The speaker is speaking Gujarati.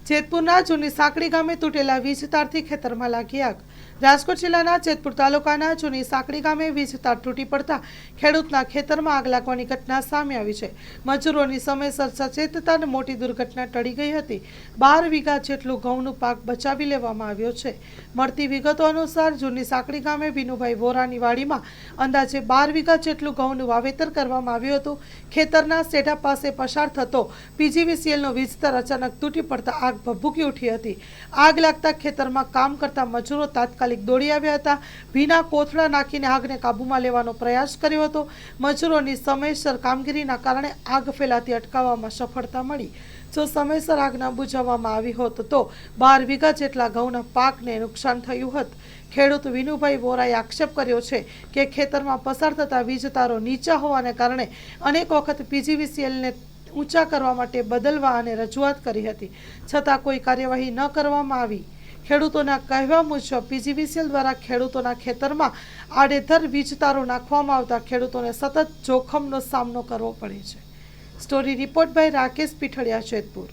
જેતપુરના જૂની સાંકડી ગામે તૂટેલા વીજ તારથી ખેતરમાં લાગી આગ। રાજકોટ જિલ્લાના જેતપુર તાલુકાના જૂની સાંકડી ગામે વીજ તાર તૂટી પડતા ખેડૂતના ખેતરમાં આગ લાગવાની ઘટના સામે આવી છે। મજૂરોની સમયસર સચેતતા અને મોટી દુર્ઘટના ટળી ગઈ હતી। 12 વીઘા જેટલું ઘઉંનો પાક બચાવી લેવામાં આવ્યો છે। મળતી વિગતો અનુસાર જૂની સાંકડી ગામે વિનુભાઈ વોરાની વાડીમાં અંદાજે 12 વીઘા જેટલું ઘઉંનું વાવેતર કરવામાં આવ્યું હતું। ખેતરના સેઢા પાસે પસાર થતો પીજીવીસીએલનો વીજ તાર અચાનક તૂટી પડતા આગ ભભૂકી ઉઠી હતી। આગ લાગતા ખેતરમાં કામ કરતા મજૂરો તાત્કાલિક દોડી આવ્યા હતા। ભીના કોથળા નાખીને આગને કાબૂમાં લેવાનો પ્રયાસ કર્યો હતો। મજૂરોની સમયસર કામગીરીના કારણે આગ ફેલાતી અટકાવવામાં સફળતા મળી। જો સમયસર આગ ન બુઝાવવામાં આવી હોત તો 12 વીઘા જેટલા ઘઉંના પાકને નુકસાન થયું હોત। ખેડૂત વિનુભાઈ વોરાએ આક્ષેપ કર્યો છે કે ખેતરમાં પસાર થતા વીજ તારો નીચા હોવાને કારણે અનેક વખત પીજીવીસીએલને ઊંચા કરવા માટે બદલવા અને રજૂઆત કરી હતી, છતાં કોઈ કાર્યવાહી ન કરવામાં આવી। ખેડૂતોના કહેવા મુજબ પીજીવીસીએલ દ્વારા ખેડૂતોના ખેતરમાં આડેધડ વીજ તારો નાખવામાં આવતા ખેડૂતોને સતત જોખમનો સામનો કરવો પડે છે। Story report by Rakesh Pithadiya, Jetpur.